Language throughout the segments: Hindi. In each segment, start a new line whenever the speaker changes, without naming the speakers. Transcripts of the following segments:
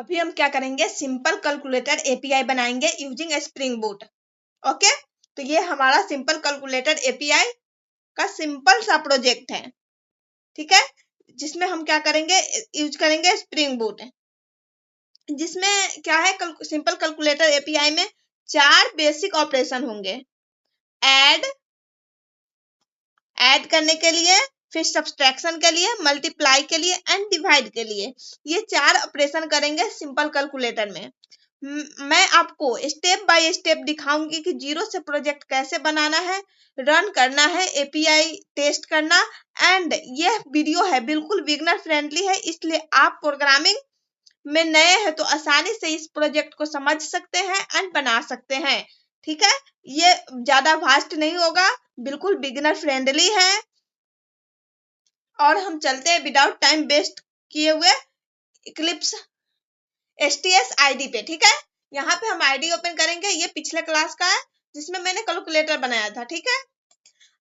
अभी हम क्या करेंगे, सिंपल कैलकुलेटर एपीआई बनाएंगे यूजिंग स्प्रिंग बूट। ओके, तो ये हमारा सिंपल कैलकुलेटर एपीआई का सिंपल सा प्रोजेक्ट है, ठीक है, जिसमें हम क्या करेंगे, यूज करेंगे स्प्रिंग बूट, जिसमें क्या है, सिंपल कैलकुलेटर एपीआई में 4 बेसिक ऑपरेशन होंगे। ऐड करने के लिए, फिर सब्सट्रैक्शन के लिए, मल्टीप्लाई के लिए एंड डिवाइड के लिए, ये 4 ऑपरेशन करेंगे सिंपल कैलकुलेटर में। मैं आपको स्टेप बाय स्टेप दिखाऊंगी कि जीरो से प्रोजेक्ट कैसे बनाना है, रन करना है, एपीआई टेस्ट करना। एंड ये वीडियो है बिल्कुल बिगनर फ्रेंडली है, इसलिए आप प्रोग्रामिंग में नए हैं तो आसानी से इस प्रोजेक्ट को समझ सकते हैं एंड बना सकते हैं, ठीक है। ये ज्यादा वास्ट नहीं होगा, बिल्कुल बिगिनर फ्रेंडली है। और हम चलते हैं विदाउट टाइम वेस्ट किए हुए इक्लिप्स STS आईडी पे, ठीक है। यहाँ पे हम आईडी ओपन करेंगे, ये पिछले क्लास का है जिसमें मैंने कैलकुलेटर बनाया था, ठीक है।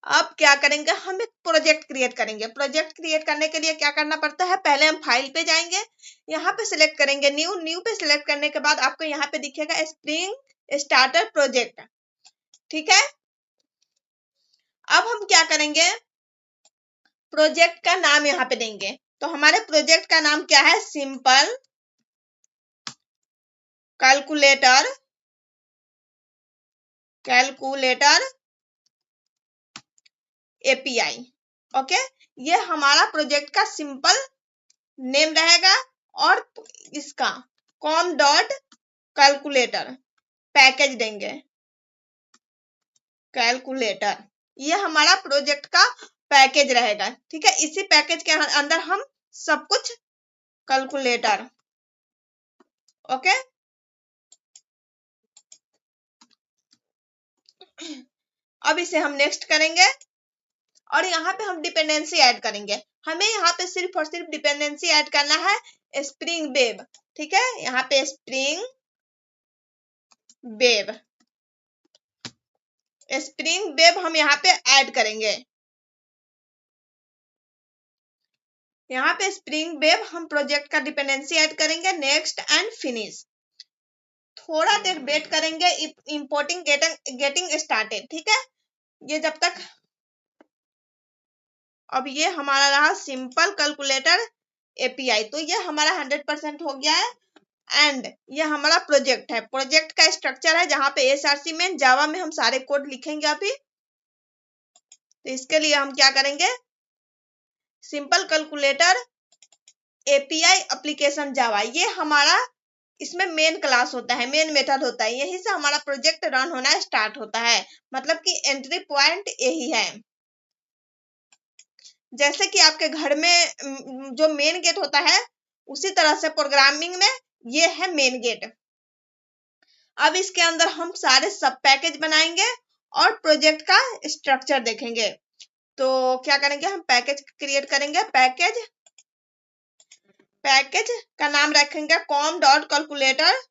अब क्या करेंगे, हम एक प्रोजेक्ट क्रिएट करेंगे। प्रोजेक्ट क्रिएट करने के लिए क्या करना पड़ता है, पहले हम फाइल पे जाएंगे, यहाँ पे सिलेक्ट करेंगे न्यू पे सिलेक्ट करने के बाद आपको यहाँ पे दिखेगा स्प्रिंग स्टार्टर प्रोजेक्ट, ठीक है। अब हम क्या करेंगे, प्रोजेक्ट का नाम यहाँ पे देंगे। तो हमारे प्रोजेक्ट का नाम क्या है, सिंपल कैलकुलेटर एपीआई। ओके, ये हमारा प्रोजेक्ट का सिंपल नेम रहेगा। और इसका कॉम डॉट कैलकुलेटर पैकेज देंगे, कैलकुलेटर, ये हमारा प्रोजेक्ट का पैकेज रहेगा, ठीक है। इसी पैकेज के अंदर हम सब कुछ कैलकुलेटर, ओके। अब इसे हम नेक्स्ट करेंगे और यहाँ पे हम डिपेंडेंसी ऐड करेंगे। हमें यहाँ पे सिर्फ और सिर्फ डिपेंडेंसी ऐड करना है स्प्रिंग वेब, ठीक है। यहाँ पे स्प्रिंग वेब हम यहाँ पे ऐड करेंगे। यहाँ पे स्प्रिंग वेब हम प्रोजेक्ट का डिपेंडेंसी ऐड करेंगे, नेक्स्ट एंड फिनिश। थोड़ा देर वेट करेंगे, इंपोर्टिंग गेटिंग स्टार्टेड, ठीक है। ये जब तक, अब ये हमारा रहा सिंपल कैलकुलेटर एपीआई, तो ये हमारा 100% हो गया है। एंड ये हमारा प्रोजेक्ट है, प्रोजेक्ट का स्ट्रक्चर है जहाँ पे SRC में जावा में हम सारे कोड लिखेंगे अभी। तो इसके लिए हम क्या करेंगे, सिंपल कैलकुलेटर एपीआई एप्लीकेशन जावा, ये हमारा इसमें मेन क्लास होता है, मेन मेथड होता है, यही से हमारा प्रोजेक्ट रन होना स्टार्ट होता है। मतलब कि एंट्री पॉइंट यही है। जैसे कि आपके घर में जो मेन गेट होता है, उसी तरह से प्रोग्रामिंग में ये है मेन गेट। अब इसके अंदर हम सारे सब पैकेज बनाएंगे और प्रोजेक्ट का स्ट्रक्चर देखेंगे। तो क्या करेंगे, हम पैकेज क्रिएट करेंगे। पैकेज का नाम रखेंगे com dot calculator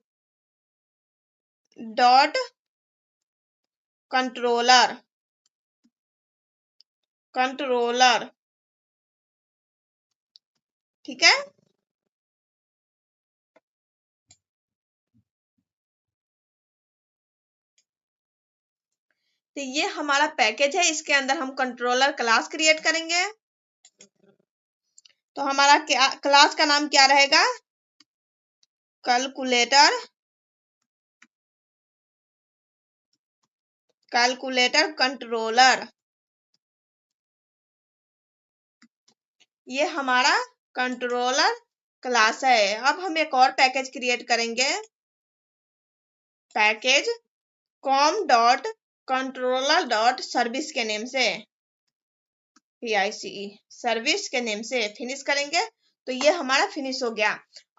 dot controller, ठीक है। तो ये हमारा पैकेज है, इसके अंदर हम कंट्रोलर क्लास क्रिएट करेंगे। तो हमारा क्या क्लास का नाम क्या रहेगा, कैलकुलेटर कंट्रोलर। ये हमारा कंट्रोलर क्लास है। अब हम एक और पैकेज क्रिएट करेंगे, package com dot controller dot service के नेम से, PICE सर्विस के नेम से फिनिश करेंगे। तो ये हमारा फिनिश हो गया।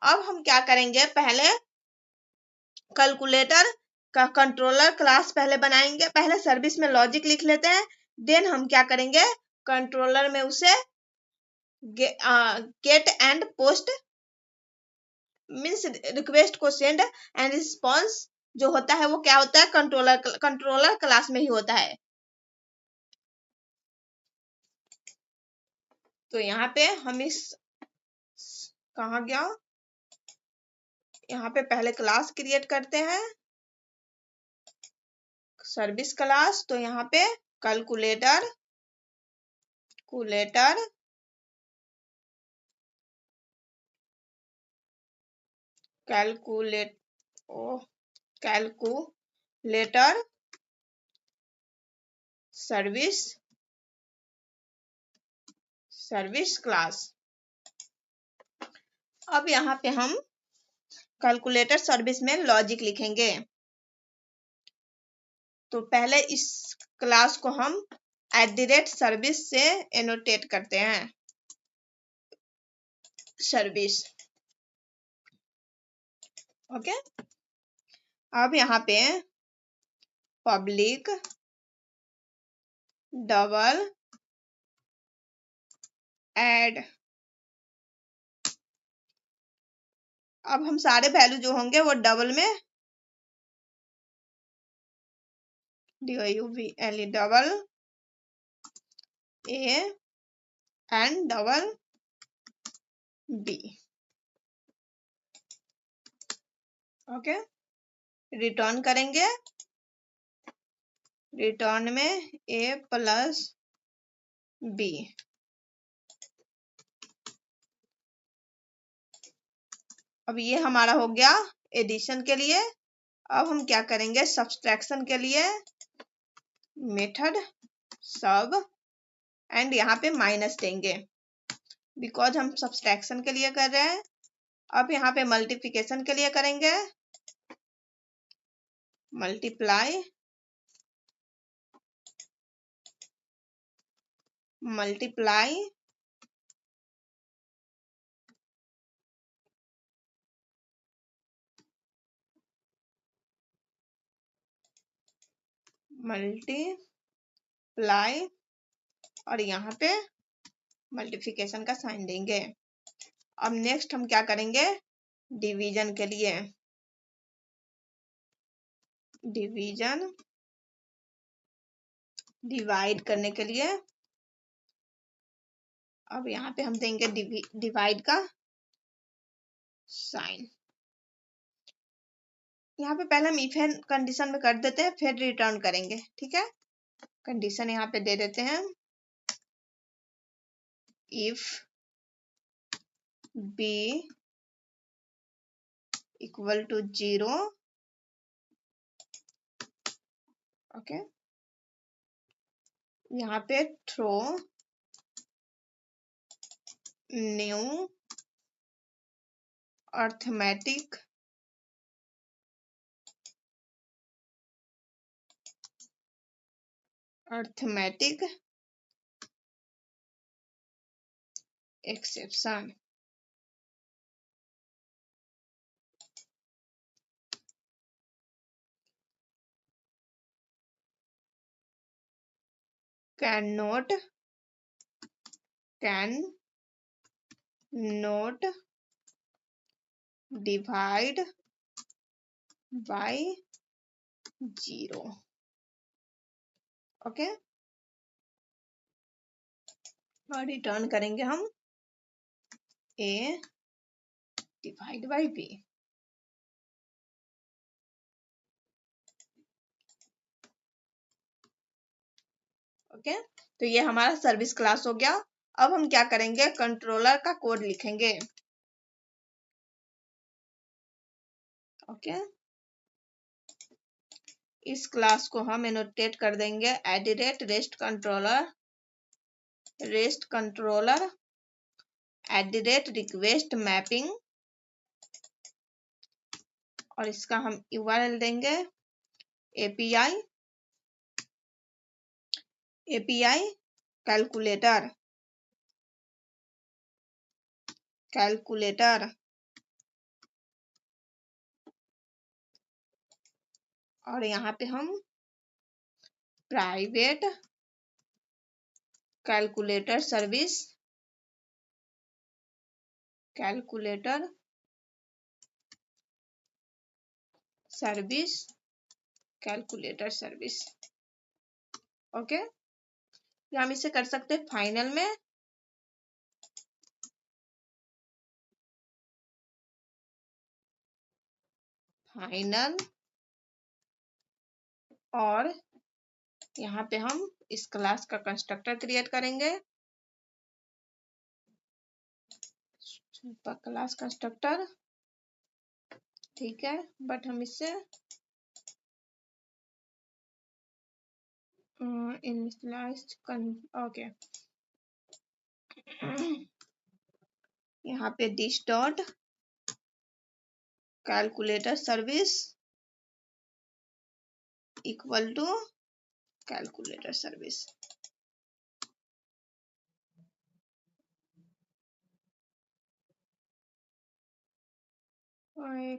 अब हम क्या करेंगे, पहले कैलकुलेटर का कंट्रोलर क्लास पहले बनाएंगे, पहले सर्विस में लॉजिक लिख लेते हैं, देन हम क्या करेंगे, कंट्रोलर में उसे get and post means request को सेंड एंड रिस्पॉन्स जो होता है वो क्या होता है, कंट्रोलर क्लास में ही होता है। तो यहाँ पे हम इस, कहाँ गया, यहाँ पे पहले क्लास क्रिएट करते हैं, सर्विस क्लास। तो यहाँ पे कैलकुलेटर कुलेटर कैलकुलेट ओ कैलकुलेटर सर्विस क्लास। अब यहाँ पे हम कैलकुलेटर सर्विस में लॉजिक लिखेंगे। तो पहले इस क्लास को हम @सर्विस से एनोटेट करते हैं, सर्विस। ओके। अब यहाँ पे पब्लिक डबल ऐड। अब हम सारे वैल्यू जो होंगे वो डबल में DOUBLE double A and double B। Okay. Return करेंगे, रिटर्न में A प्लस B। अब ये हमारा हो गया एडिशन के लिए। अब हम क्या करेंगे, सब्सट्रैक्शन के लिए मेथड सब एंड यहाँ पे माइनस देंगे, बिकॉज हम सब्सट्रैक्शन के लिए कर रहे हैं। अब यहाँ पे मल्टीप्लिकेशन के लिए करेंगे, मल्टीप्लाई मल्टीप्लाई मल्टीप्लाई और यहाँ पे मल्टीप्लिकेशन का साइन देंगे। अब नेक्स्ट हम क्या करेंगे, डिवीजन के लिए डिवीजन डिवाइड करने के लिए अब यहाँ पे हम देंगे डिवाइड का साइन। यहाँ पे पहले हम इफ एंड कंडीशन में कर देते हैं, फिर रिटर्न करेंगे। ठीक है। कंडीशन यहाँ पे दे देते हैं, if b equal to 0। Okay. यहाँ पे throw new arithmetic exception. Can not divide by 0। Okay. और रिटर्न करेंगे हम a divide by b। Okay. तो ये हमारा सर्विस क्लास हो गया। अब हम क्या करेंगे, कंट्रोलर का कोड लिखेंगे। ओके। इस क्लास को हम एनोटेट कर देंगे @REST कंट्रोलर @request मैपिंग। और इसका हम URL देंगे API कैलकुलेटर और यहाँ पे हम प्राइवेट कैलकुलेटर सर्विस ओके। या हम इसे कर सकते हैं फाइनल में फाइनल, और यहाँ पे हम इस क्लास का कंस्ट्रक्टर क्रिएट करेंगे, क्लास कंस्ट्रक्टर, ठीक है। बट हम इससे इनिशियलाइज्ड ओके, यहाँ पे this dot calculator service equal to calculator service,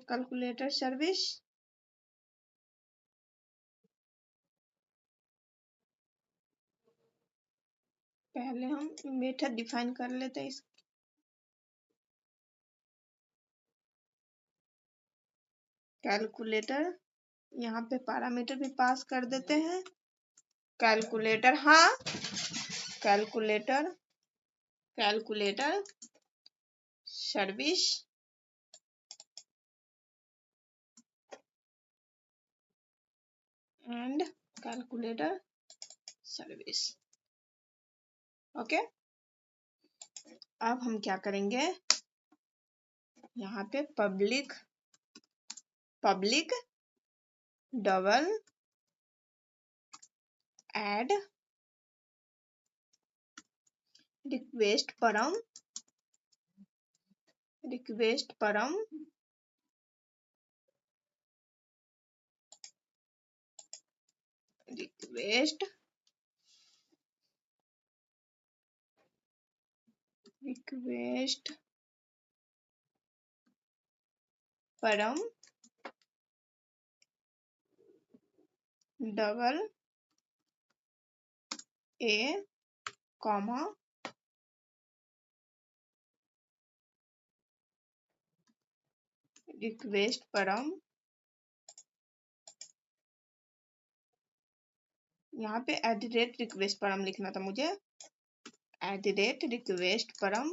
calculator service, पहले हम मेथड डिफाइन कर लेते हैं इस कैलकुलेटर, यहाँ पे पैरामीटर भी पास कर देते हैं, कैलकुलेटर, हाँ, calculator, calculator service and calculator service, okay. अब हम क्या करेंगे, यहाँ पे पब्लिक डबल ऐड रिक्वेस्ट परम रिक्वेस्ट परम डबल ए कॉमा रिक्वेस्ट परम, यहाँ पे @request परम लिखना था मुझे, @request param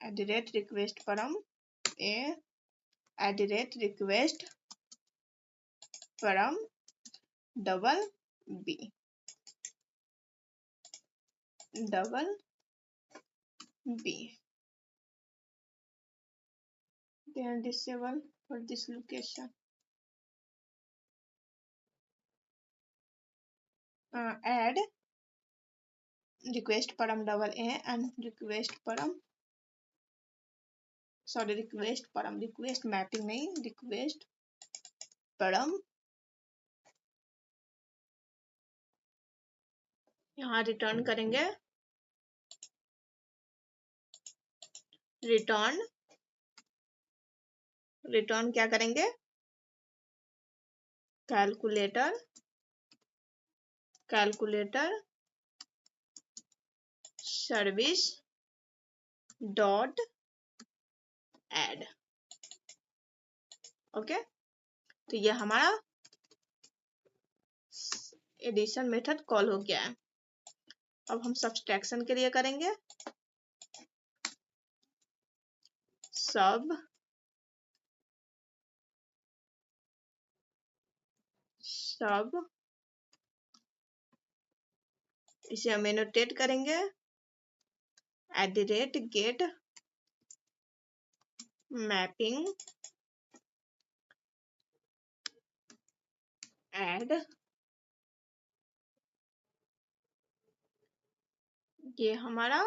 @request param A @request परम double B then disable for this location, add request param double a and request param, sorry, request param, request mapping नहीं, request param, यहाँ रिटर्न करेंगे, रिटर्न क्या करेंगे, calculator service dot add, okay. तो ये हमारा एडिशन मेथड कॉल हो गया है। अब हम सब्सट्रैक्शन के लिए करेंगे, सब इसे हम एनोटेट करेंगे, @get मैपिंग ऐड, ये हमारा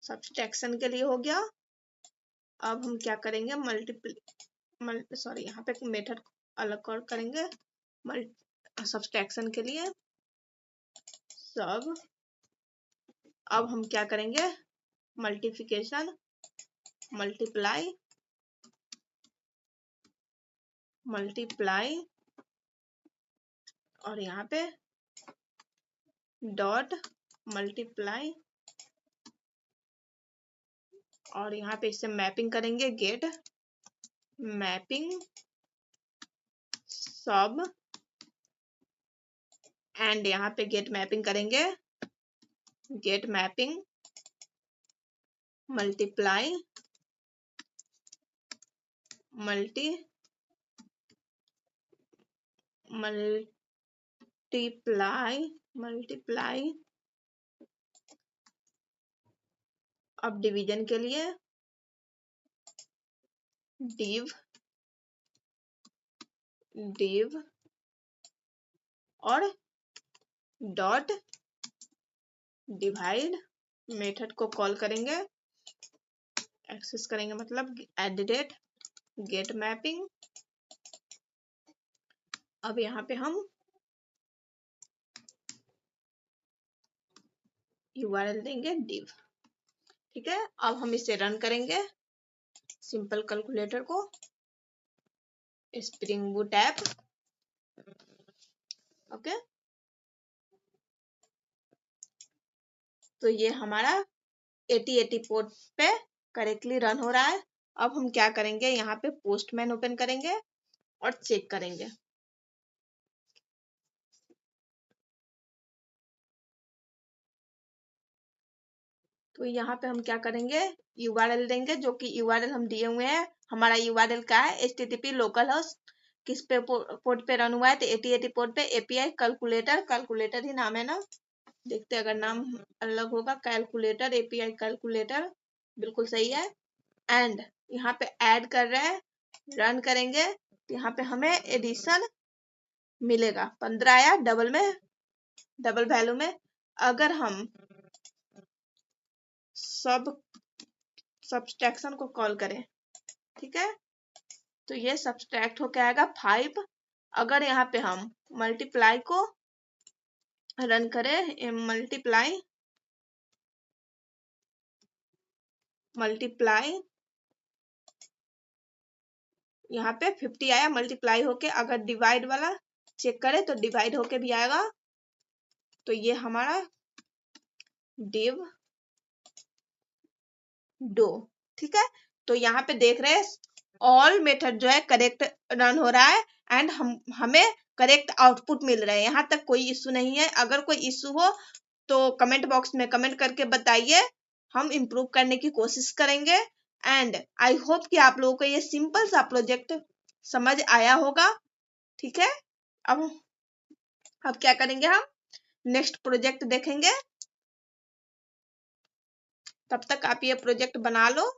सब्सट्रैक्शन के लिए हो गया। अब हम क्या करेंगे, सॉरी, यहाँ पे मेथड अलग और करेंगे सब्सट्रैक्शन के लिए, सब, अब हम क्या करेंगे, मल्टीप्लाई और यहाँ पे डॉट मल्टीप्लाई, और यहाँ पे इससे मैपिंग करेंगे, गेट मैपिंग सब, एंड यहाँ पे गेट मैपिंग करेंगे, गेट मैपिंग मल्टीप्लाई अब डिवीजन के लिए div और डॉट डिवाइड मेथड को कॉल करेंगे, एक्सेस करेंगे, मतलब get मैपिंग। अब यहाँ पे हम URL देंगे div। ठीक है, अब हम इसे रन करेंगे सिंपल कैलकुलेटर को, स्प्रिंग बूट ऐप। ओके, तो ये हमारा 8080 पोर्ट पे करेक्टली रन हो रहा है। अब हम क्या करेंगे, यहाँ पे पोस्टमैन ओपन करेंगे और चेक करेंगे। तो यहाँ पे हम क्या करेंगे, URL देंगे, जो कि URL हम दिए हुए हैं। हमारा URL क्या है, http localhost किस पे पोर्ट पे रन हुआ है, तो 8080 पोर्ट पे API कैलकुलेटर ही नाम है ना, देखते अगर नाम अलग होगा, कैलकुलेटर API कैलकुलेटर, बिल्कुल सही है। एंड यहाँ पे ऐड कर रहे हैं, रन करेंगे तो यहाँ पे हमें एडिशन मिलेगा 15 आया डबल वैल्यू में। अगर हम सब्सट्रैक्शन को कॉल करें, ठीक है, तो ये सब्सट्रैक्ट होके आएगा 5। अगर यहाँ पे हम मल्टीप्लाई को रन करें, मल्टीप्लाई यहाँ पे 50 आया मल्टीप्लाई होके। अगर डिवाइड वाला चेक करें तो डिवाइड होके भी आएगा। तो ये हमारा div डो, ठीक है। तो यहाँ पे देख रहे हैं ऑल मेथड जो है करेक्ट रन हो रहा है एंड हमें करेक्ट आउटपुट मिल रहा है। यहाँ तक कोई इशू नहीं है। अगर कोई इशू हो तो कमेंट बॉक्स में कमेंट करके बताइए, हम इम्प्रूव करने की कोशिश करेंगे। एंड आई होप कि आप लोगों को ये सिंपल सा प्रोजेक्ट समझ आया होगा, ठीक है। अब क्या करेंगे, हम नेक्स्ट प्रोजेक्ट देखेंगे। तब तक आप ये प्रोजेक्ट बना लो।